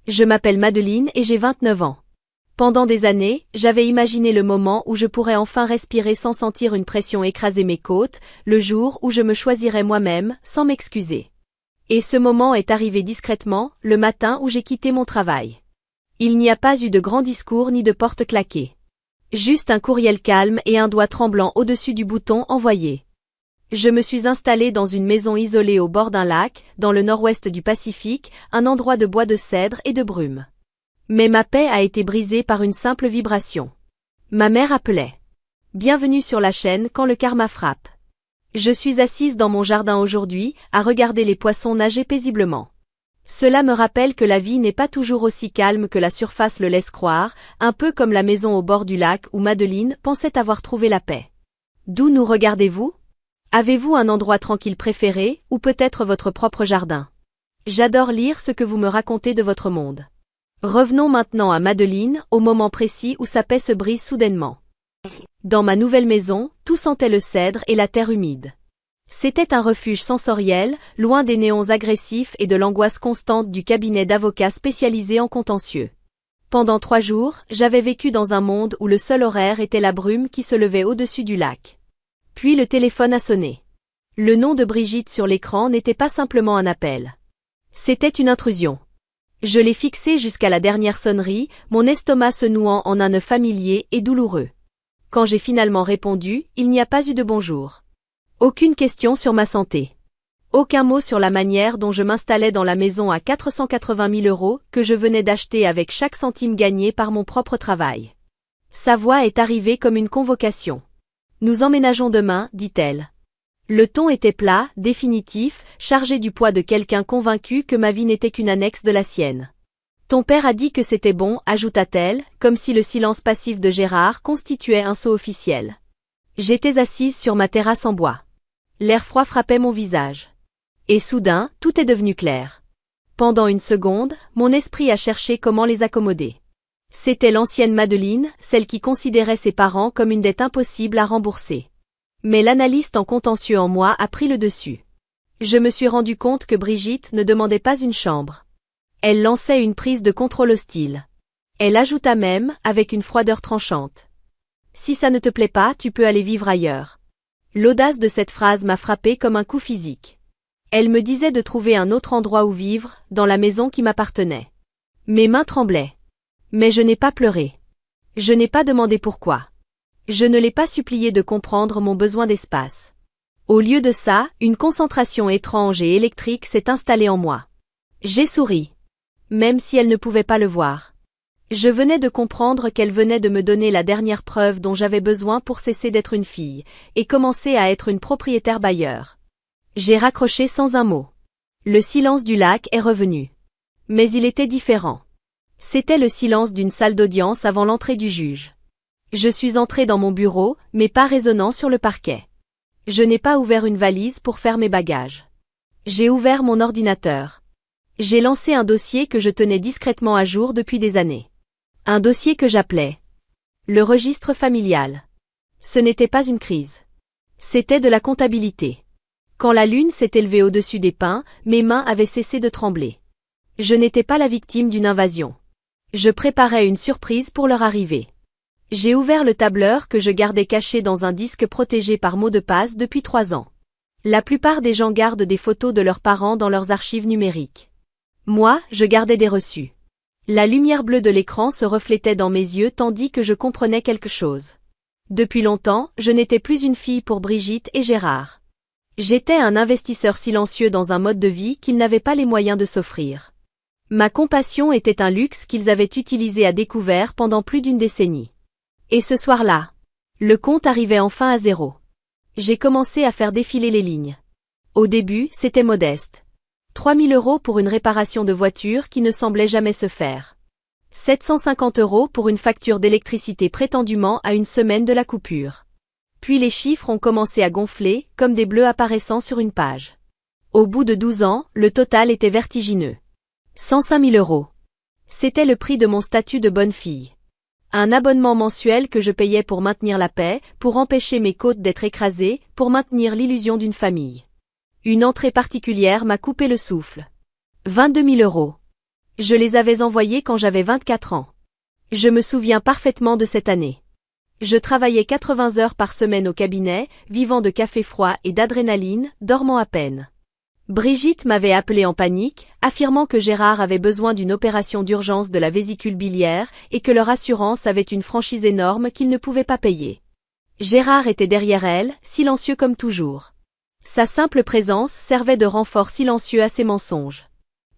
Je m'appelle Madeline et j'ai 29 ans. Pendant des années, j'avais imaginé le moment où je pourrais enfin respirer sans sentir une pression écraser mes côtes, le jour où je me choisirais moi-même, sans m'excuser. Et ce moment est arrivé discrètement, le matin où j'ai quitté mon travail. Il n'y a pas eu de grand discours ni de porte claquée. Juste un courriel calme et un doigt tremblant au-dessus du bouton envoyé. Je me suis installée dans une maison isolée au bord d'un lac, dans le nord-ouest du Pacifique, un endroit de bois de cèdre et de brume. Mais ma paix a été brisée par une simple vibration. Ma mère appelait. Bienvenue sur la chaîne quand le karma frappe. Je suis assise dans mon jardin aujourd'hui, à regarder les poissons nager paisiblement. Cela me rappelle que la vie n'est pas toujours aussi calme que la surface le laisse croire, un peu comme la maison au bord du lac où Madeline pensait avoir trouvé la paix. D'où nous regardez-vous? Avez-vous un endroit tranquille préféré, ou peut-être votre propre jardin? J'adore lire ce que vous me racontez de votre monde. Revenons maintenant à Madeline, au moment précis où sa paix se brise soudainement. Dans ma nouvelle maison, tout sentait le cèdre et la terre humide. C'était un refuge sensoriel, loin des néons agressifs et de l'angoisse constante du cabinet d'avocats spécialisé en contentieux. Pendant 3 jours, j'avais vécu dans un monde où le seul horaire était la brume qui se levait au-dessus du lac. Puis le téléphone a sonné. Le nom de Brigitte sur l'écran n'était pas simplement un appel. C'était une intrusion. Je l'ai fixé jusqu'à la dernière sonnerie, mon estomac se nouant en un nœud familier et douloureux. Quand j'ai finalement répondu, il n'y a pas eu de bonjour. Aucune question sur ma santé. Aucun mot sur la manière dont je m'installais dans la maison à 480 000 € que je venais d'acheter avec chaque centime gagné par mon propre travail. Sa voix est arrivée comme une convocation. Nous emménageons demain, dit-elle. Le ton était plat, définitif, chargé du poids de quelqu'un convaincu que ma vie n'était qu'une annexe de la sienne. Ton père a dit que c'était bon, ajouta-t-elle, comme si le silence passif de Gérard constituait un sceau officiel. J'étais assise sur ma terrasse en bois. L'air froid frappait mon visage. Et soudain, tout est devenu clair. Pendant une seconde, mon esprit a cherché comment les accommoder. C'était l'ancienne Madeline, celle qui considérait ses parents comme une dette impossible à rembourser. Mais l'analyste en contentieux en moi a pris le dessus. Je me suis rendu compte que Brigitte ne demandait pas une chambre. Elle lançait une prise de contrôle hostile. Elle ajouta même, avec une froideur tranchante. Si ça ne te plaît pas, tu peux aller vivre ailleurs. L'audace de cette phrase m'a frappé comme un coup physique. Elle me disait de trouver un autre endroit où vivre, dans la maison qui m'appartenait. Mes mains tremblaient. Mais je n'ai pas pleuré. Je n'ai pas demandé pourquoi. Je ne l'ai pas supplié de comprendre mon besoin d'espace. Au lieu de ça, une concentration étrange et électrique s'est installée en moi. J'ai souri. Même si elle ne pouvait pas le voir. Je venais de comprendre qu'elle venait de me donner la dernière preuve dont j'avais besoin pour cesser d'être une fille, et commencer à être une propriétaire bailleur. J'ai raccroché sans un mot. Le silence du lac est revenu. Mais il était différent. C'était le silence d'une salle d'audience avant l'entrée du juge. Je suis entrée dans mon bureau, mes pas résonnant sur le parquet. Je n'ai pas ouvert une valise pour faire mes bagages. J'ai ouvert mon ordinateur. J'ai lancé un dossier que je tenais discrètement à jour depuis des années. Un dossier que j'appelais le registre familial. Ce n'était pas une crise. C'était de la comptabilité. Quand la lune s'est élevée au-dessus des pins, mes mains avaient cessé de trembler. Je n'étais pas la victime d'une invasion. Je préparais une surprise pour leur arrivée. J'ai ouvert le tableur que je gardais caché dans un disque protégé par mot de passe depuis 3 ans. La plupart des gens gardent des photos de leurs parents dans leurs archives numériques. Moi, je gardais des reçus. La lumière bleue de l'écran se reflétait dans mes yeux tandis que je comprenais quelque chose. Depuis longtemps, je n'étais plus une fille pour Brigitte et Gérard. J'étais un investisseur silencieux dans un mode de vie qu'ils n'avaient pas les moyens de s'offrir. Ma compassion était un luxe qu'ils avaient utilisé à découvert pendant plus d'1 décennie. Et ce soir-là, le compte arrivait enfin à 0. J'ai commencé à faire défiler les lignes. Au début, c'était modeste. 3 000 € pour une réparation de voiture qui ne semblait jamais se faire. 750 € pour une facture d'électricité prétendument à une semaine de la coupure. Puis les chiffres ont commencé à gonfler, comme des bleus apparaissant sur une page. Au bout de 12 ans, le total était vertigineux. 105 000 €. C'était le prix de mon statut de bonne fille. Un abonnement mensuel que je payais pour maintenir la paix, pour empêcher mes côtes d'être écrasées, pour maintenir l'illusion d'une famille. Une entrée particulière m'a coupé le souffle. 22 000 €. Je les avais envoyés quand j'avais 24 ans. Je me souviens parfaitement de cette année. Je travaillais 80 heures par semaine au cabinet, vivant de café froid et d'adrénaline, dormant à peine. Brigitte m'avait appelé en panique, affirmant que Gérard avait besoin d'une opération d'urgence de la vésicule biliaire et que leur assurance avait une franchise énorme qu'il ne pouvait pas payer. Gérard était derrière elle, silencieux comme toujours. Sa simple présence servait de renfort silencieux à ses mensonges.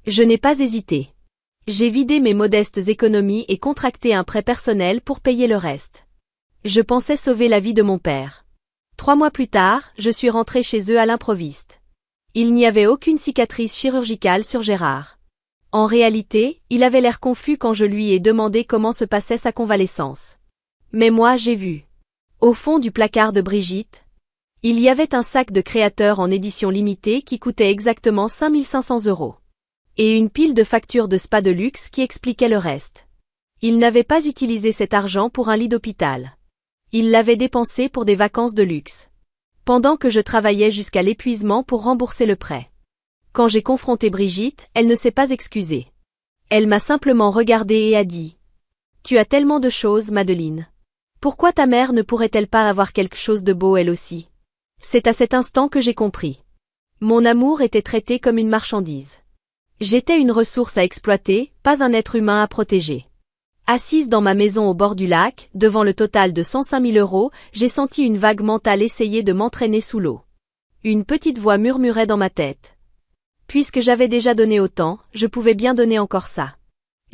Je n'ai pas hésité. J'ai vidé mes modestes économies et contracté un prêt personnel pour payer le reste. Je pensais sauver la vie de mon père. 3 mois plus tard, je suis rentrée chez eux à l'improviste. Il n'y avait aucune cicatrice chirurgicale sur Gérard. En réalité, il avait l'air confus quand je lui ai demandé comment se passait sa convalescence. Mais moi j'ai vu. Au fond du placard de Brigitte, il y avait un sac de créateur en édition limitée qui coûtait exactement 5 500 €. Et une pile de factures de spa de luxe qui expliquait le reste. Il n'avait pas utilisé cet argent pour un lit d'hôpital. Il l'avait dépensé pour des vacances de luxe. Pendant que je travaillais jusqu'à l'épuisement pour rembourser le prêt. Quand j'ai confronté Brigitte, elle ne s'est pas excusée. Elle m'a simplement regardée et a dit « Tu as tellement de choses, Madeleine. Pourquoi ta mère ne pourrait-elle pas avoir quelque chose de beau elle aussi ?» C'est à cet instant que j'ai compris. Mon amour était traité comme une marchandise. J'étais une ressource à exploiter, pas un être humain à protéger. Assise dans ma maison au bord du lac, devant le total de 105 000 €, j'ai senti une vague mentale essayer de m'entraîner sous l'eau. Une petite voix murmurait dans ma tête. Puisque j'avais déjà donné autant, je pouvais bien donner encore ça.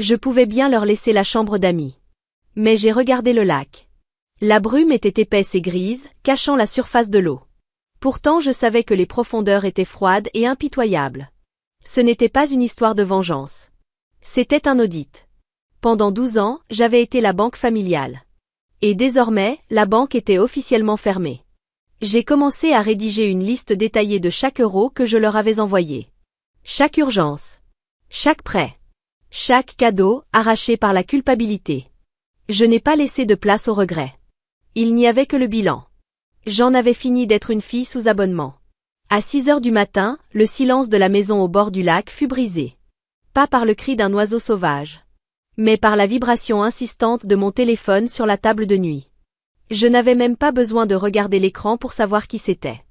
Je pouvais bien leur laisser la chambre d'amis. Mais j'ai regardé le lac. La brume était épaisse et grise, cachant la surface de l'eau. Pourtant je savais que les profondeurs étaient froides et impitoyables. Ce n'était pas une histoire de vengeance. C'était un audit. Pendant 12 ans, j'avais été la banque familiale. Et désormais, la banque était officiellement fermée. J'ai commencé à rédiger une liste détaillée de chaque euro que je leur avais envoyé. Chaque urgence. Chaque prêt. Chaque cadeau, arraché par la culpabilité. Je n'ai pas laissé de place au regret. Il n'y avait que le bilan. J'en avais fini d'être une fille sous abonnement. À 6 heures du matin, le silence de la maison au bord du lac fut brisé. Pas par le cri d'un oiseau sauvage. Mais par la vibration insistante de mon téléphone sur la table de nuit. Je n'avais même pas besoin de regarder l'écran pour savoir qui c'était.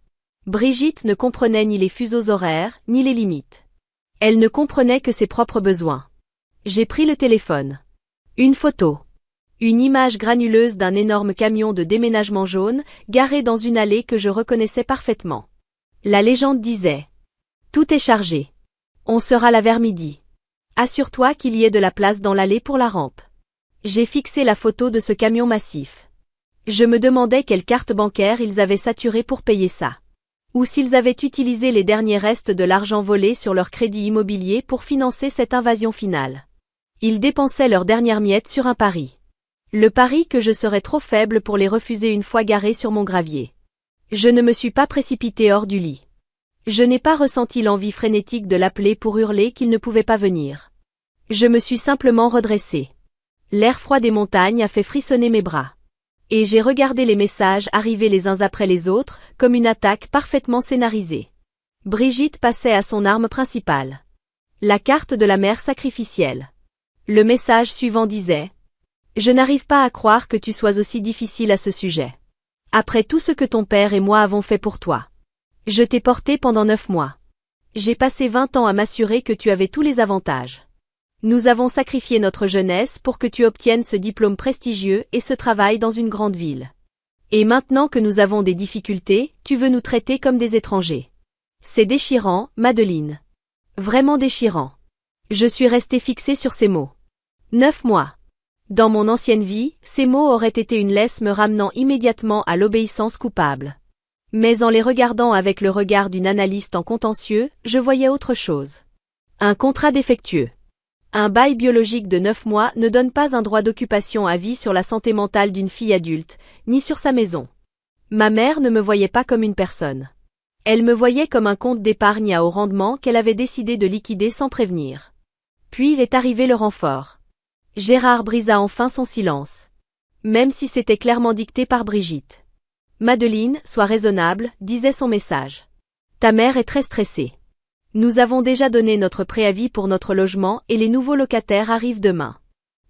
Brigitte ne comprenait ni les fuseaux horaires, ni les limites. Elle ne comprenait que ses propres besoins. J'ai pris le téléphone. Une photo. Une image granuleuse d'un énorme camion de déménagement jaune, garé dans une allée que je reconnaissais parfaitement. La légende disait « Tout est chargé. On sera là vers midi. Assure-toi qu'il y ait de la place dans l'allée pour la rampe. » J'ai fixé la photo de ce camion massif. Je me demandais quelle carte bancaire ils avaient saturé pour payer ça. Ou s'ils avaient utilisé les derniers restes de l'argent volé sur leur crédit immobilier pour financer cette invasion finale. Ils dépensaient leurs dernières miettes sur un pari. Le pari que je serais trop faible pour les refuser une fois garés sur mon gravier. Je ne me suis pas précipitée hors du lit. Je n'ai pas ressenti l'envie frénétique de l'appeler pour hurler qu'il ne pouvait pas venir. Je me suis simplement redressée. L'air froid des montagnes a fait frissonner mes bras. Et j'ai regardé les messages arriver les uns après les autres, comme une attaque parfaitement scénarisée. Brigitte passait à son arme principale. La carte de la mère sacrificielle. Le message suivant disait « Je n'arrive pas à croire que tu sois aussi difficile à ce sujet. Après tout ce que ton père et moi avons fait pour toi. Je t'ai porté pendant 9 mois. J'ai passé 20 ans à m'assurer que tu avais tous les avantages. Nous avons sacrifié notre jeunesse pour que tu obtiennes ce diplôme prestigieux et ce travail dans une grande ville. Et maintenant que nous avons des difficultés, tu veux nous traiter comme des étrangers. C'est déchirant, Madeleine. Vraiment déchirant. » Je suis restée fixée sur ces mots. 9 mois. Dans mon ancienne vie, ces mots auraient été une laisse me ramenant immédiatement à l'obéissance coupable. Mais en les regardant avec le regard d'une analyste en contentieux, je voyais autre chose. Un contrat défectueux. Un bail biologique de 9 mois ne donne pas un droit d'occupation à vie sur la santé mentale d'une fille adulte, ni sur sa maison. Ma mère ne me voyait pas comme une personne. Elle me voyait comme un compte d'épargne à haut rendement qu'elle avait décidé de liquider sans prévenir. Puis est arrivé le renfort. Gérard brisa enfin son silence. Même si c'était clairement dicté par Brigitte. Madeleine, sois raisonnable, disait son message. Ta mère est très stressée. Nous avons déjà donné notre préavis pour notre logement et les nouveaux locataires arrivent demain.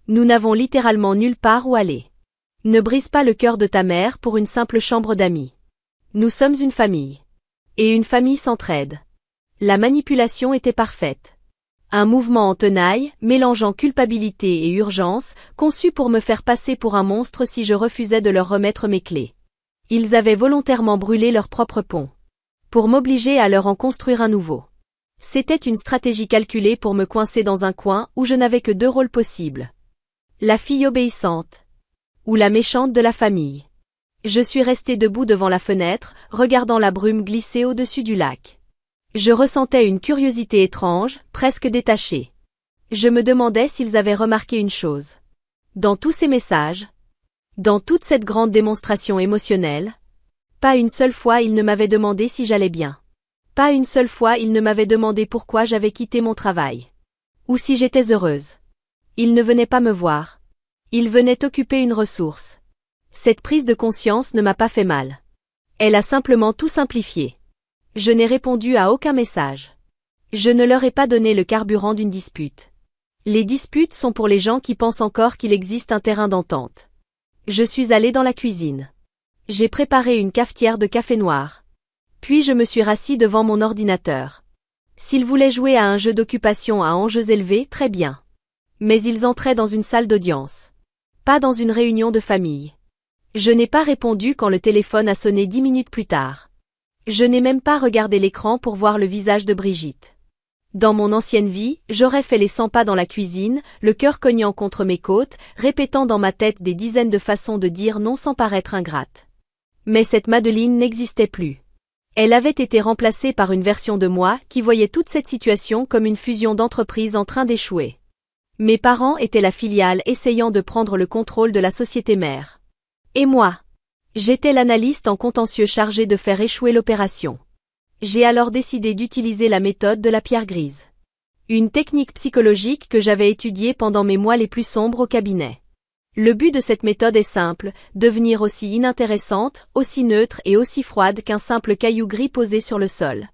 Nous n'avons littéralement nulle part où aller. Ne brise pas le cœur de ta mère pour une simple chambre d'amis. Nous sommes une famille. Et une famille s'entraide. La manipulation était parfaite. Un mouvement en tenaille, mélangeant culpabilité et urgence, conçu pour me faire passer pour un monstre si je refusais de leur remettre mes clés. Ils avaient volontairement brûlé leur propre pont. Pour m'obliger à leur en construire un nouveau. C'était une stratégie calculée pour me coincer dans un coin où je n'avais que deux rôles possibles. La fille obéissante. Ou la méchante de la famille. Je suis restée debout devant la fenêtre, regardant la brume glisser au-dessus du lac. Je ressentais une curiosité étrange, presque détachée. Je me demandais s'ils avaient remarqué une chose. Dans tous ces messages, dans toute cette grande démonstration émotionnelle, pas une seule fois ils ne m'avaient demandé si j'allais bien. Pas une seule fois ils ne m'avaient demandé pourquoi j'avais quitté mon travail. Ou si j'étais heureuse. Ils ne venaient pas me voir. Ils venaient occuper une ressource. Cette prise de conscience ne m'a pas fait mal. Elle a simplement tout simplifié. Je n'ai répondu à aucun message. Je ne leur ai pas donné le carburant d'une dispute. Les disputes sont pour les gens qui pensent encore qu'il existe un terrain d'entente. Je suis allée dans la cuisine. J'ai préparé une cafetière de café noir. Puis je me suis rassis devant mon ordinateur. S'ils voulaient jouer à un jeu d'occupation à enjeux élevés, très bien. Mais ils entraient dans une salle d'audience. Pas dans une réunion de famille. Je n'ai pas répondu quand le téléphone a sonné 10 minutes plus tard. Je n'ai même pas regardé l'écran pour voir le visage de Brigitte. Dans mon ancienne vie, j'aurais fait les 100 pas dans la cuisine, le cœur cognant contre mes côtes, répétant dans ma tête des dizaines de façons de dire non sans paraître ingrate. Mais cette Madeleine n'existait plus. Elle avait été remplacée par une version de moi qui voyait toute cette situation comme une fusion d'entreprises en train d'échouer. Mes parents étaient la filiale essayant de prendre le contrôle de la société mère. Et moi, j'étais l'analyste en contentieux chargé de faire échouer l'opération. J'ai alors décidé d'utiliser la méthode de la pierre grise. Une technique psychologique que j'avais étudiée pendant mes mois les plus sombres au cabinet. Le but de cette méthode est simple, devenir aussi inintéressante, aussi neutre et aussi froide qu'un simple caillou gris posé sur le sol.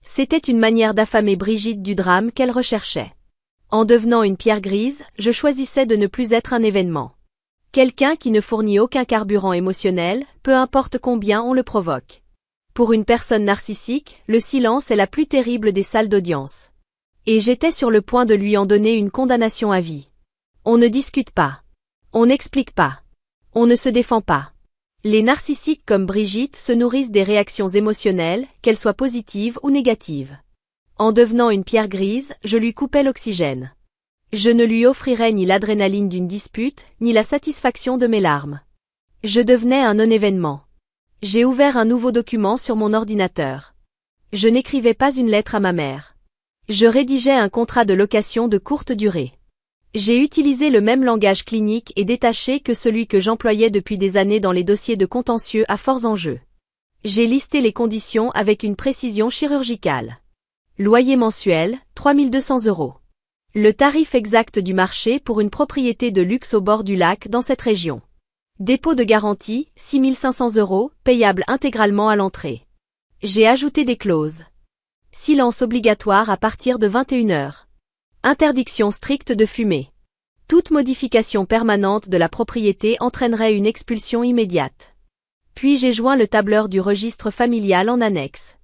C'était une manière d'affamer Brigitte du drame qu'elle recherchait. En devenant une pierre grise, je choisissais de ne plus être un événement. Quelqu'un qui ne fournit aucun carburant émotionnel, peu importe combien on le provoque. Pour une personne narcissique, le silence est la plus terrible des salles d'audience. Et j'étais sur le point de lui en donner une condamnation à vie. On ne discute pas. On n'explique pas. On ne se défend pas. Les narcissiques comme Brigitte se nourrissent des réactions émotionnelles, qu'elles soient positives ou négatives. En devenant une pierre grise, je lui coupais l'oxygène. Je ne lui offrirais ni l'adrénaline d'une dispute, ni la satisfaction de mes larmes. Je devenais un non-événement. J'ai ouvert un nouveau document sur mon ordinateur. Je n'écrivais pas une lettre à ma mère. Je rédigeais un contrat de location de courte durée. J'ai utilisé le même langage clinique et détaché que celui que j'employais depuis des années dans les dossiers de contentieux à forts enjeux. J'ai listé les conditions avec une précision chirurgicale. Loyer mensuel, 3 200 €. Le tarif exact du marché pour une propriété de luxe au bord du lac dans cette région. Dépôt de garantie, 6 500 €, payable intégralement à l'entrée. J'ai ajouté des clauses. Silence obligatoire à partir de 21 h. Interdiction stricte de fumer. Toute modification permanente de la propriété entraînerait une expulsion immédiate. Puis j'ai joint le tableur du registre familial en annexe.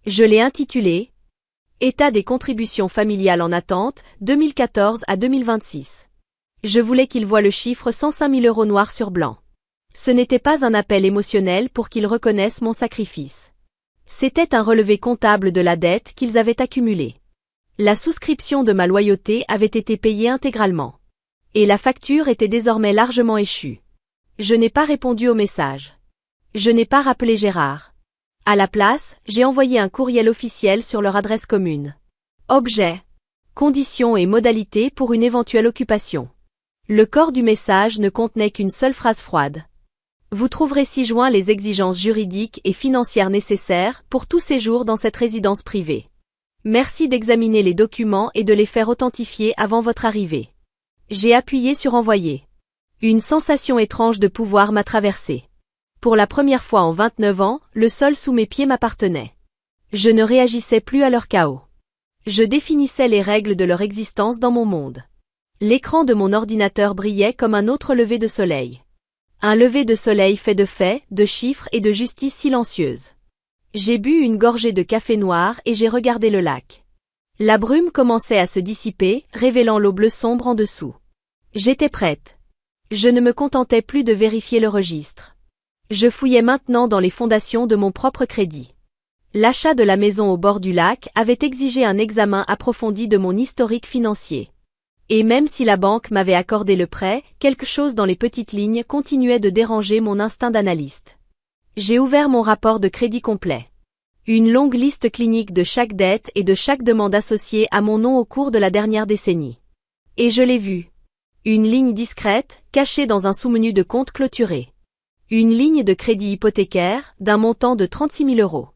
Je l'ai intitulé « État des contributions familiales en attente, 2014 à 2026 ». Je voulais qu'il voie le chiffre 105 000 € noir sur blanc. Ce n'était pas un appel émotionnel pour qu'ils reconnaissent mon sacrifice. C'était un relevé comptable de la dette qu'ils avaient accumulée. La souscription de ma loyauté avait été payée intégralement. Et la facture était désormais largement échue. Je n'ai pas répondu au message. Je n'ai pas rappelé Gérard. À la place, j'ai envoyé un courriel officiel sur leur adresse commune. Objet. Conditions et modalités pour une éventuelle occupation. Le corps du message ne contenait qu'une seule phrase froide. Vous trouverez ci-joint les exigences juridiques et financières nécessaires pour tout séjour dans cette résidence privée. Merci d'examiner les documents et de les faire authentifier avant votre arrivée. J'ai appuyé sur envoyer. Une sensation étrange de pouvoir m'a traversée. Pour la première fois en 29 ans, le sol sous mes pieds m'appartenait. Je ne réagissais plus à leur chaos. Je définissais les règles de leur existence dans mon monde. L'écran de mon ordinateur brillait comme un autre lever de soleil. Un lever de soleil fait de faits, de chiffres et de justice silencieuse. J'ai bu une gorgée de café noir et j'ai regardé le lac. La brume commençait à se dissiper, révélant l'eau bleue sombre en dessous. J'étais prête. Je ne me contentais plus de vérifier le registre. Je fouillais maintenant dans les fondations de mon propre crédit. L'achat de la maison au bord du lac avait exigé un examen approfondi de mon historique financier. Et même si la banque m'avait accordé le prêt, quelque chose dans les petites lignes continuait de déranger mon instinct d'analyste. J'ai ouvert mon rapport de crédit complet. Une longue liste clinique de chaque dette et de chaque demande associée à mon nom au cours de la dernière décennie. Et je l'ai vu. Une ligne discrète, cachée dans un sous-menu de compte clôturé. Une ligne de crédit hypothécaire, d'un montant de 36 000 €.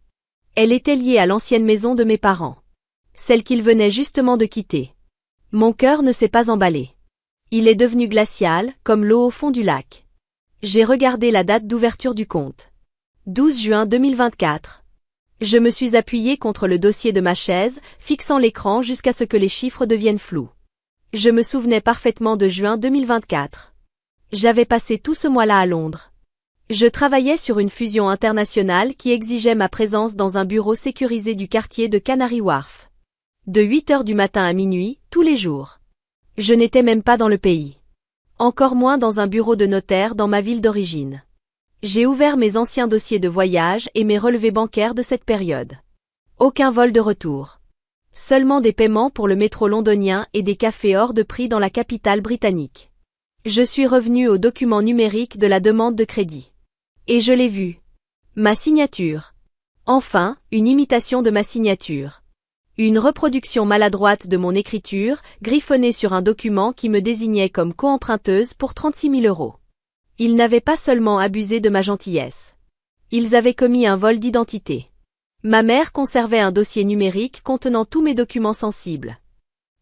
Elle était liée à l'ancienne maison de mes parents. Celle qu'ils venaient justement de quitter. Mon cœur ne s'est pas emballé. Il est devenu glacial, comme l'eau au fond du lac. J'ai regardé la date d'ouverture du compte. 12 juin 2024. Je me suis appuyé contre le dossier de ma chaise, fixant l'écran jusqu'à ce que les chiffres deviennent flous. Je me souvenais parfaitement de juin 2024. J'avais passé tout ce mois-là à Londres. Je travaillais sur une fusion internationale qui exigeait ma présence dans un bureau sécurisé du quartier de Canary Wharf. De 8 heures du matin à minuit, tous les jours. Je n'étais même pas dans le pays. Encore moins dans un bureau de notaire dans ma ville d'origine. J'ai ouvert mes anciens dossiers de voyage et mes relevés bancaires de cette période. Aucun vol de retour. Seulement des paiements pour le métro londonien et des cafés hors de prix dans la capitale britannique. Je suis revenu au document numérique de la demande de crédit. Et je l'ai vu. Ma signature. Enfin, une imitation de ma signature. Une reproduction maladroite de mon écriture, griffonnée sur un document qui me désignait comme co-emprunteuse pour 36 000 €. Ils n'avaient pas seulement abusé de ma gentillesse. Ils avaient commis un vol d'identité. Ma mère conservait un dossier numérique contenant tous mes documents sensibles.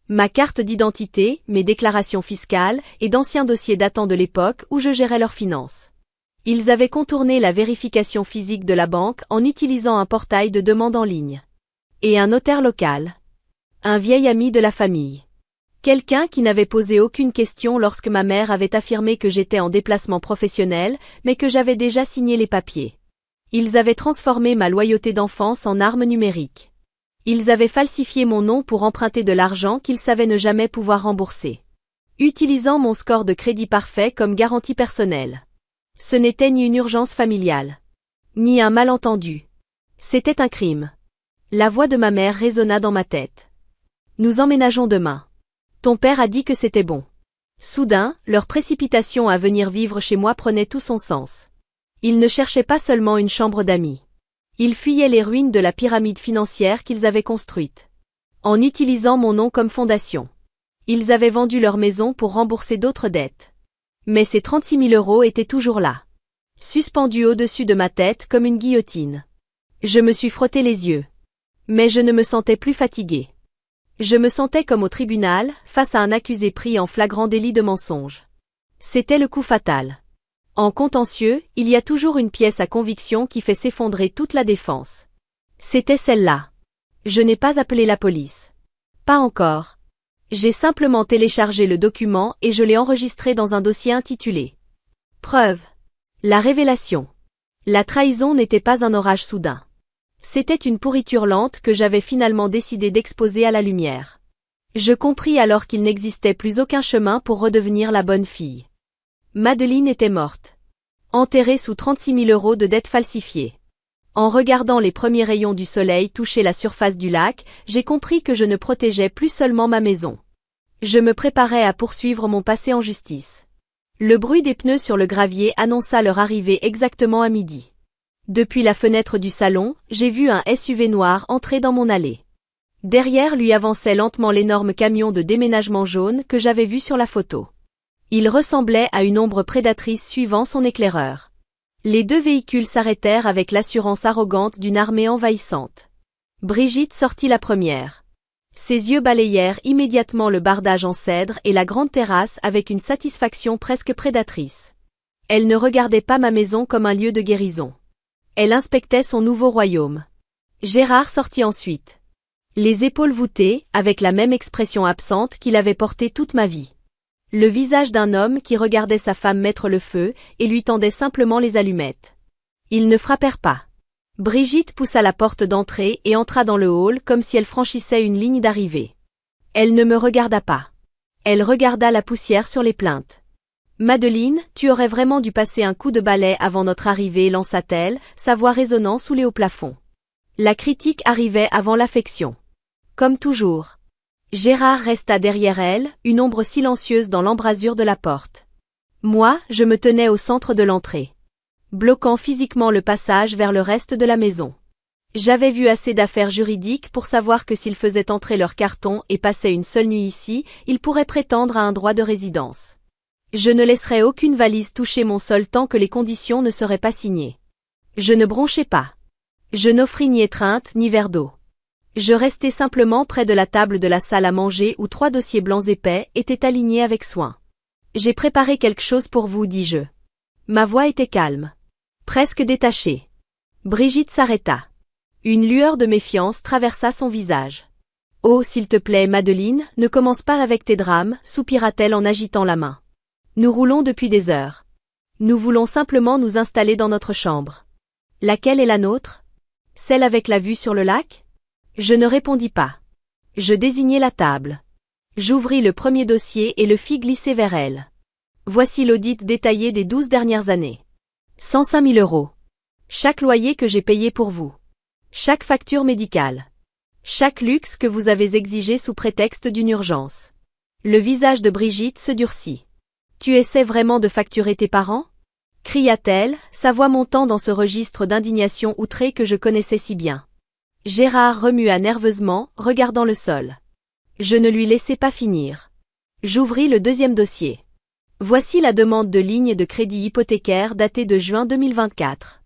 Ma carte d'identité, mes déclarations fiscales et d'anciens dossiers datant de l'époque où je gérais leurs finances. Ils avaient contourné la vérification physique de la banque en utilisant un portail de demande en ligne. Et un notaire local. Un vieil ami de la famille. Quelqu'un qui n'avait posé aucune question lorsque ma mère avait affirmé que j'étais en déplacement professionnel, mais que j'avais déjà signé les papiers. Ils avaient transformé ma loyauté d'enfance en arme numérique. Ils avaient falsifié mon nom pour emprunter de l'argent qu'ils savaient ne jamais pouvoir rembourser. Utilisant mon score de crédit parfait comme garantie personnelle. Ce n'était ni une urgence familiale. Ni un malentendu. C'était un crime. La voix de ma mère résonna dans ma tête. Nous emménageons demain. Ton père a dit que c'était bon. Soudain, leur précipitation à venir vivre chez moi prenait tout son sens. Ils ne cherchaient pas seulement une chambre d'amis. Ils fuyaient les ruines de la pyramide financière qu'ils avaient construite. En utilisant mon nom comme fondation. Ils avaient vendu leur maison pour rembourser d'autres dettes. Mais ces 36 000 € étaient toujours là. Suspendus au-dessus de ma tête comme une guillotine. Je me suis frotté les yeux. Mais je ne me sentais plus fatigué. Je me sentais comme au tribunal, face à un accusé pris en flagrant délit de mensonge. C'était le coup fatal. En contentieux, il y a toujours une pièce à conviction qui fait s'effondrer toute la défense. C'était celle-là. Je n'ai pas appelé la police. Pas encore. J'ai simplement téléchargé le document et je l'ai enregistré dans un dossier intitulé « Preuve ». La révélation. La trahison n'était pas un orage soudain. C'était une pourriture lente que j'avais finalement décidé d'exposer à la lumière. Je compris alors qu'il n'existait plus aucun chemin pour redevenir la bonne fille. Madeleine était morte. Enterrée sous 36 000 € de dettes falsifiées. En regardant les premiers rayons du soleil toucher la surface du lac, j'ai compris que je ne protégeais plus seulement ma maison. Je me préparais à poursuivre mon passé en justice. Le bruit des pneus sur le gravier annonça leur arrivée exactement à midi. Depuis la fenêtre du salon, j'ai vu un SUV noir entrer dans mon allée. Derrière lui avançait lentement l'énorme camion de déménagement jaune que j'avais vu sur la photo. Il ressemblait à une ombre prédatrice suivant son éclaireur. Les deux véhicules s'arrêtèrent avec l'assurance arrogante d'une armée envahissante. Brigitte sortit la première. Ses yeux balayèrent immédiatement le bardage en cèdre et la grande terrasse avec une satisfaction presque prédatrice. Elle ne regardait pas ma maison comme un lieu de guérison. Elle inspectait son nouveau royaume. Gérard sortit ensuite. Les épaules voûtées, avec la même expression absente qu'il avait portée toute ma vie. Le visage d'un homme qui regardait sa femme mettre le feu et lui tendait simplement les allumettes. Ils ne frappèrent pas. Brigitte poussa la porte d'entrée et entra dans le hall comme si elle franchissait une ligne d'arrivée. Elle ne me regarda pas. Elle regarda la poussière sur les plinthes. Madeleine, tu aurais vraiment dû passer un coup de balai avant notre arrivée, lança-t-elle, sa voix résonnant sous les hauts plafonds. La critique arrivait avant l'affection. Comme toujours. Gérard resta derrière elle, une ombre silencieuse dans l'embrasure de la porte. Moi, je me tenais au centre de l'entrée, bloquant physiquement le passage vers le reste de la maison. J'avais vu assez d'affaires juridiques pour savoir que s'ils faisaient entrer leur carton et passaient une seule nuit ici, ils pourraient prétendre à un droit de résidence. Je ne laisserais aucune valise toucher mon sol tant que les conditions ne seraient pas signées. Je ne bronchai pas. Je n'offris ni étreinte ni verre d'eau. Je restai simplement près de la table de la salle à manger où 3 dossiers blancs épais étaient alignés avec soin. J'ai préparé quelque chose pour vous, dis-je. Ma voix était calme. Presque détachée. Brigitte s'arrêta. Une lueur de méfiance traversa son visage. Oh, s'il te plaît, Madeleine, ne commence pas avec tes drames, soupira-t-elle en agitant la main. Nous roulons depuis des heures. Nous voulons simplement nous installer dans notre chambre. Laquelle est la nôtre? Celle avec la vue sur le lac? Je ne répondis pas. Je désignai la table. J'ouvris le premier dossier et le fis glisser vers elle. Voici l'audit détaillé des 12 dernières années. 105 000 €. Chaque loyer que j'ai payé pour vous. Chaque facture médicale. Chaque luxe que vous avez exigé sous prétexte d'une urgence. Le visage de Brigitte se durcit. Tu essaies vraiment de facturer tes parents? Cria-t-elle, sa voix montant dans ce registre d'indignation outrée que je connaissais si bien. Gérard remua nerveusement, regardant le sol. Je ne lui laissai pas finir. J'ouvris le deuxième dossier. Voici la demande de ligne de crédit hypothécaire datée de juin 2024.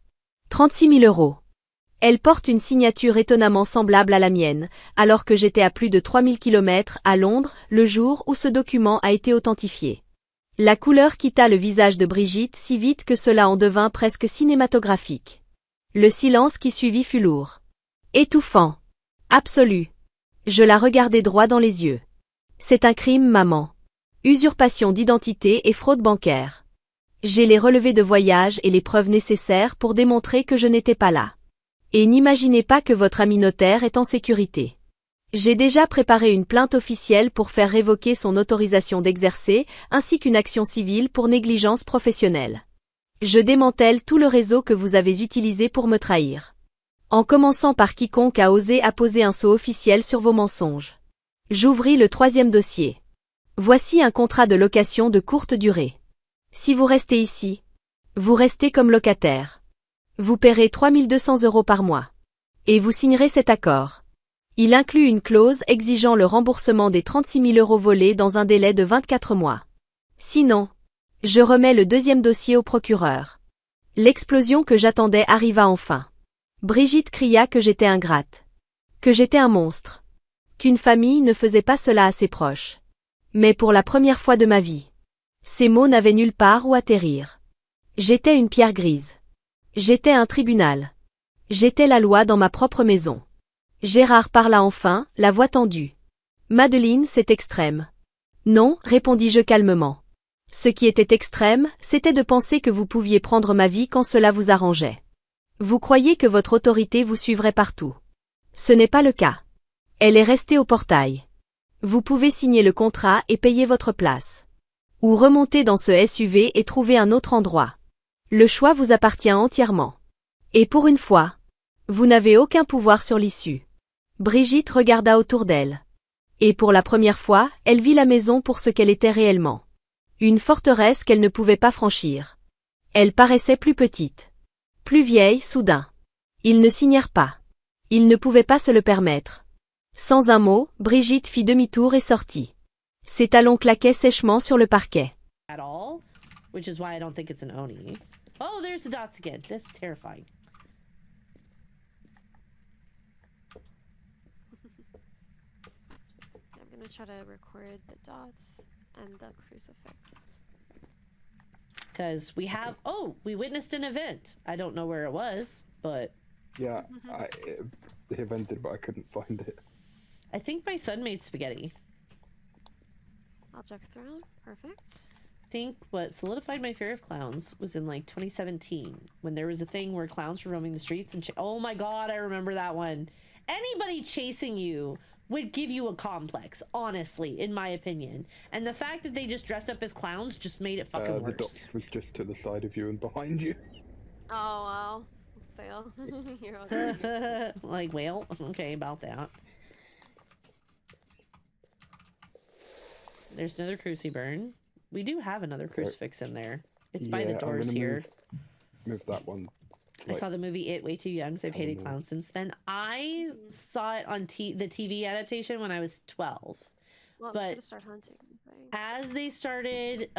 36 000 €. Elle porte une signature étonnamment semblable à la mienne, alors que j'étais à plus de 3000 km à Londres le jour où ce document a été authentifié. La couleur quitta le visage de Brigitte si vite que cela en devint presque cinématographique. Le silence qui suivit fut lourd. Étouffant. Absolu. Je la regardai droit dans les yeux. C'est un crime, maman. Usurpation d'identité et fraude bancaire. J'ai les relevés de voyage et les preuves nécessaires pour démontrer que je n'étais pas là. Et n'imaginez pas que votre ami notaire est en sécurité. J'ai déjà préparé une plainte officielle pour faire révoquer son autorisation d'exercer, ainsi qu'une action civile pour négligence professionnelle. Je démantèle tout le réseau que vous avez utilisé pour me trahir. En commençant par quiconque a osé apposer un sceau officiel sur vos mensonges. J'ouvris le troisième dossier. Voici un contrat de location de courte durée. Si vous restez ici, vous restez comme locataire. Vous paierez 3 200 € par mois. Et vous signerez cet accord. Il inclut une clause exigeant le remboursement des 36 000 € volés dans un délai de 24 mois. Sinon, je remets le deuxième dossier au procureur. L'explosion que j'attendais arriva enfin. Brigitte cria que j'étais ingrate. Que j'étais un monstre. Qu'une famille ne faisait pas cela à ses proches. Mais pour la première fois de ma vie. Ces mots n'avaient nulle part où atterrir. J'étais une pierre grise. J'étais un tribunal. J'étais la loi dans ma propre maison. Gérard parla enfin, la voix tendue. Madeleine, c'est extrême. Non, répondis-je calmement. Ce qui était extrême, c'était de penser que vous pouviez prendre ma vie quand cela vous arrangeait. Vous croyez que votre autorité vous suivrait partout. Ce n'est pas le cas. Elle est restée au portail. Vous pouvez signer le contrat et payer votre place. Ou remonter dans ce SUV et trouver un autre endroit. Le choix vous appartient entièrement. Et pour une fois, vous n'avez aucun pouvoir sur l'issue. Brigitte regarda autour d'elle. Et pour la première fois, elle vit la maison pour ce qu'elle était réellement. Une forteresse qu'elle ne pouvait pas franchir. Elle paraissait plus petite. Plus vieille, soudain. Ils ne signèrent pas. Ils ne pouvaient pas se le permettre. Sans un mot, Brigitte fit demi-tour et sortit. Ses talons claquaient sèchement sur le parquet. At all, which is why I don't think it's an Oni. Oh, there's the dots again. That's terrifying. I'm gonna try to record the dots and the crucifix. Because we witnessed an event. I don't know where it was, but... Yeah, it evented, but I couldn't find it. I think my son made spaghetti. Object thrown. Perfect. I think what solidified my fear of clowns was in like 2017 when there was a thing where clowns were roaming the streets and oh my god, I remember that one. Anybody chasing you would give you a complex, honestly, in my opinion. And the fact that they just dressed up as clowns just made it fucking The worse. doctor was just to the side of you and behind you. Oh wow. Fail. You're okay. Like, well, okay, about that. There's another cruciburn. We do have another crucifix in there. It's by the I'm doors gonna here. Move that one. I saw the movie It way too young, so I've hated clowns since then. I saw it on the TV adaptation when I was 12. Well, I'm But- just gonna start hunting. Right? As they started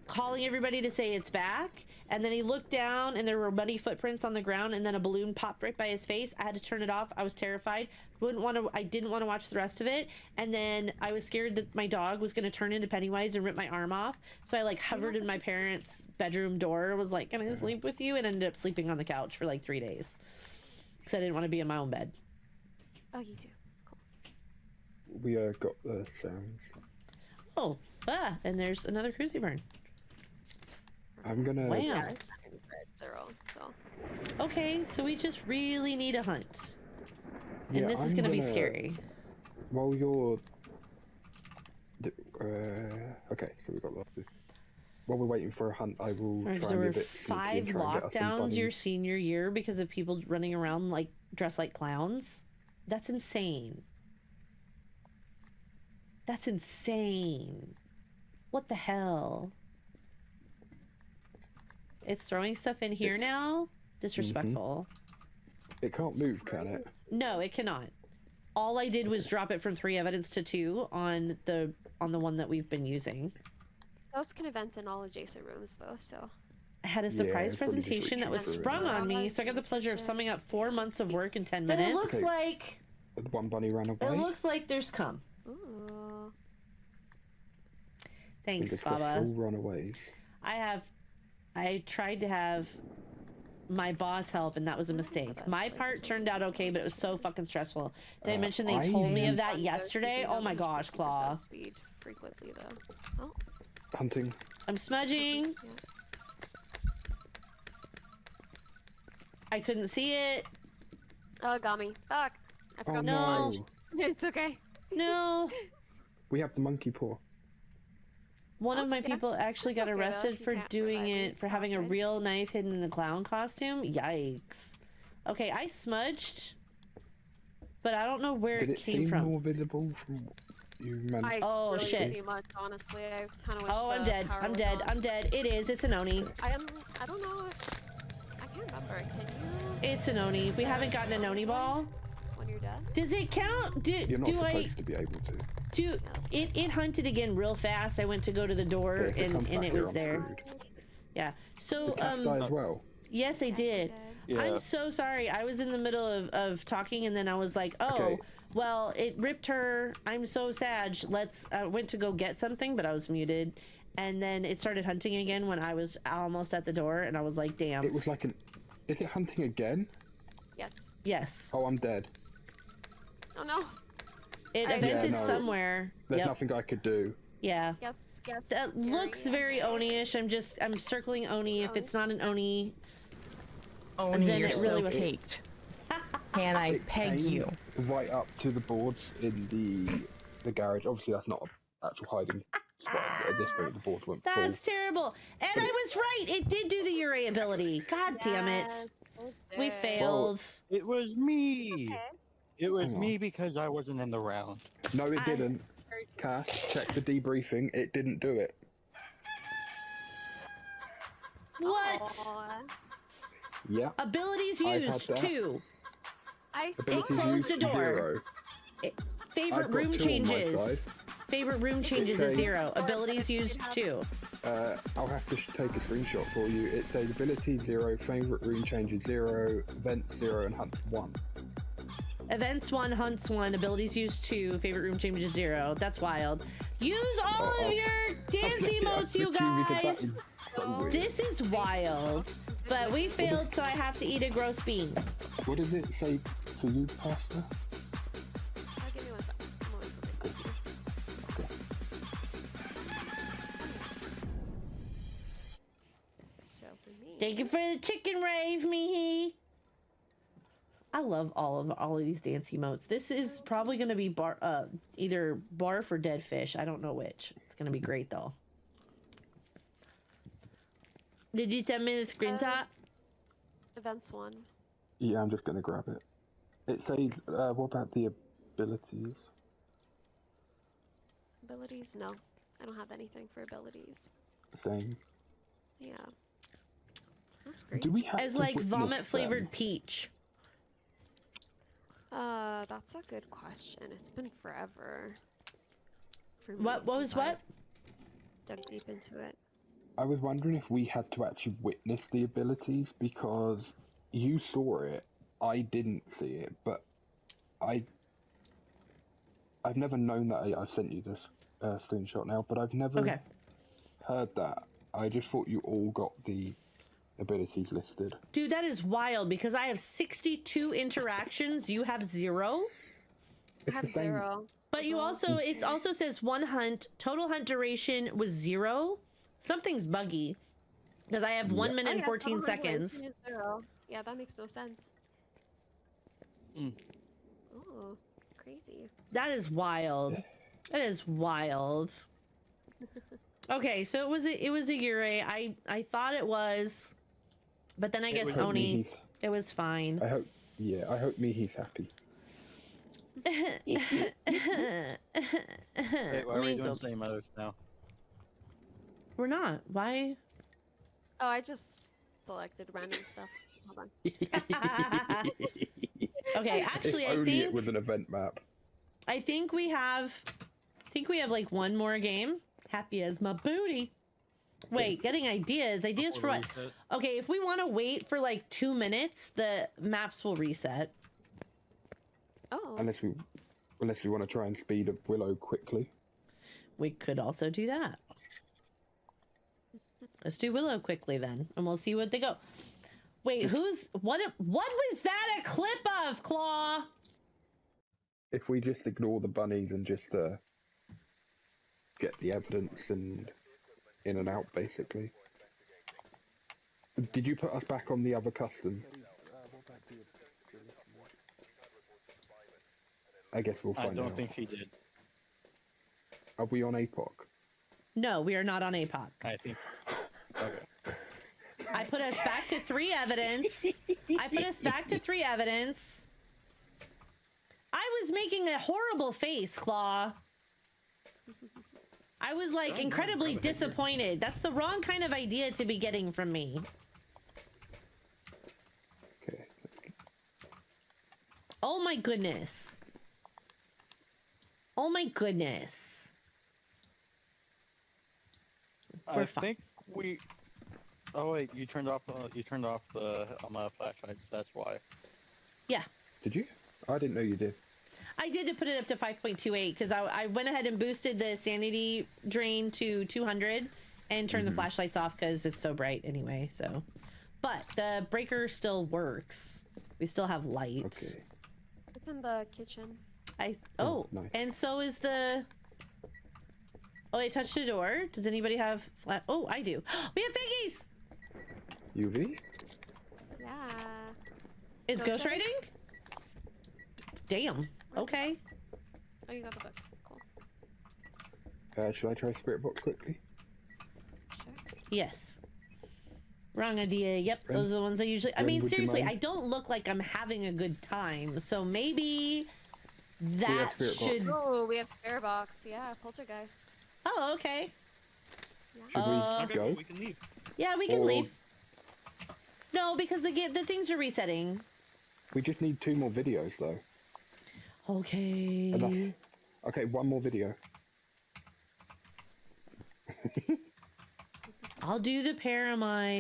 calling everybody to say it's back, and then he looked down and there were muddy footprints on the ground, and then a balloon popped right by his face. I had to turn it off. I was terrified. I didn't want to watch the rest of it, and then I was scared that my dog was going to turn into Pennywise and rip my arm off, so I like hovered in my parents' bedroom door, was like, can I sleep with you, and ended up sleeping on the couch for like 3 days because I didn't want to be in my own bed. Oh, you do. Cool. We got the sounds. Oh, and there's another cruciburn. I'm gonna. Wow. Yeah, it's at 0. So. Okay, so we just really need a hunt. Yeah, And this is I'm gonna be gonna- scary. While you're. Okay, so we got lots of. While we're waiting for a hunt, I will Alright, try so and there be were a bit sneaky 5 and try and get us some lockdowns your bunnies. senior year because of people running around like dressed like clowns. That's insane. That's insane. What the hell? It's throwing stuff in here now? Disrespectful. It can't move, can it? No, it cannot. All I did was drop it from 3 evidence to 2 on the one that we've been using. Those can event in all adjacent rooms, though. So. I had a Yeah, surprise it's probably just presentation that was reaching sprung through it. on me, so I got the pleasure of summing up 4 months of work in 10 minutes. It looks Okay. like The one bunny ran away. there's cum. Ooh. Thanks, Fingers crossed, Baba. all runaways. I tried to have my boss help, and that was a mistake. best My place part to turned out okay, but it was so fucking stressful. Did I mention they I told me of even- that Those yesterday? sneaking Oh my up gosh, 50% Claw. Speed frequently, though. Oh. Hunting. I'm smudging. Yeah. I couldn't see it. Oh, got me. Fuck. I Oh forgot no. to smudge. It's okay. No. We have the monkey paw. One of Oh, my yeah. people actually got Okay, though, arrested if you for can't doing provide me it, for having a profit. real knife hidden in the clown costume. Yikes. Okay, I smudged, but I don't know where Did it it came seem from. more visible from what you meant? I Oh, really shit. didn't see much, honestly. I kind of wish Oh, I'm the dead. power I'm was dead. on. I'm dead. It is. It's an Oni. I don't know if... I can't remember. Can you... It's an Oni. We haven't gotten an Oni ball. When you're dead? Does it count? You're not Do supposed I to be able to. do it hunted again real fast. I went to go to the door If it comes and back it here, was I'm there. screwed. Yeah. So The cats die as well. yes, I did. Yeah. I'm so sorry. I was in the middle of talking, and then I was like, oh, Okay. well, it ripped her. I'm so sad. I went to go get something, but I was muted. And then it started hunting again when I was almost at the door, and I was like, damn. It was like an. Is it hunting again? Yes. Yes. Oh, I'm dead. Oh no. It Yeah, evented no. somewhere. There's Yep. nothing I could do. Yeah. Yes. That looks very Oni-ish. I'm circling Oni. If it's not an Oni, Oni, then you're it so really was- caked. Can I It peg came you? right up to the boards in the garage. Obviously, that's not an actual hiding spot. But at this point, the boards went full. that's terrible. And I was right. It did do the Ure ability. God damn it. We failed. It was me. It was Hang on. me because I wasn't in the round. No, it didn't. Cass, check the debriefing. It didn't do it. What? Yeah. Abilities I've had used that. 2. I Abilities closed used a door. 0. Favorite I've got room 2 on my changes. side. Favorite room changes is says- 0. Abilities used 2. I'll have to take a screenshot for you. It says ability 0, favorite room changes 0, event 0, and hunt 1. Events 1, hunts 1, abilities used 2, favorite room changes 0. That's wild. Use all Oh, of oh. your dance Yeah, emotes, you the TV said that guys. is so weird. This is wild. But we failed, so I have to eat a gross bean. What does it say for you, Pasta? Give me one sec. I'm always looking for you. Okay. So for me, Thank you for the chicken rave, Mihi. I love all of these dance emotes. This is probably gonna be either barf or dead fish. I don't know which. It's gonna be great though. Did you send me the screenshot? events one. Yeah, I'm just gonna grab it. It says, what about the abilities? Abilities? No, I don't have anything for abilities. Same. Yeah, that's great. Do we have As to like witness vomit them? flavored peach. That's a good question. It's been forever. For me What was since what? I've dug deep into it. I was wondering if we had to actually witness the abilities, because you saw it, I didn't see it, but I've never known that. I've sent you this screenshot now, but I've never Okay. heard that. I just thought you all got the abilities listed. Dude, that is wild because I have 62 interactions. You have 0. I It's have the same. 0. But you also, it also says 1 hunt. Total hunt duration was 0. Something's buggy. Because I have 1 minute and 14 seconds. Yeah, that makes no sense. Mm. Oh, crazy. That is wild. That is wild. Okay, so it was a Yurei. I thought it was, but then I guess was Oni, Mihi's- it was fine. I hope Mihi's happy. Wait, why are we Let me doing go- same others now? We're not. Why? Oh, I just selected random stuff. Hold on. Okay, actually, if I only it think was an event map. I think we have like one more game. Happy as my booty. Wait, getting ideas. Ideas for what? Reset. Okay, if we want to wait for like 2 minutes, the maps will reset. Oh, Unless we want to try and speed up Willow quickly. We could also do that. Let's do Willow quickly then, and we'll see what they go. Wait, what was that a clip of, Claw? If we just ignore the bunnies and just get the evidence and in and out, basically. Did you put us back on the other custom? I guess we'll I find don't out. think he did. Are we on APOC? No, we are not on APOC. I think. Okay. I put us back to 3 evidence. I put us back to 3 evidence. I was making a horrible face, Claw. I was like incredibly disappointed. That's the wrong kind of idea to be getting from me. Okay. Oh my goodness. Oh my goodness. We're I fine. think we. Oh wait, you turned off the flashlights. That's why. Yeah. Did you? I didn't know you did. I did to put it up to 5.28 because I went ahead and boosted the sanity drain to 200 and turned the flashlights off because it's so bright anyway. So, but the breaker still works. We still have light. Okay. it's in the kitchen. Oh, nice. and so is the. Oh, I touched the door. Does anybody have flat? Oh, I do. We have figgies. UV? Yeah. It's Ghost ghostwriting. Damn. Okay. Oh, you got the book. Cool. Should I try Spirit Box quickly? Sure. Yes. Wrong idea. Yep, Ren- those are the ones I usually. I Ren, mean, would you seriously, mind? I don't look like I'm having a good time, so maybe that have Spirit Box. should. Oh, we have Spare Box. Yeah, Poltergeist. Oh, okay. Should we Okay, go? well, we can leave. Yeah, we can Or- leave. No, because the things are resetting. We just need 2 more videos, though. Okay. Enough. Okay, 1 more video. I'll do the Paramite.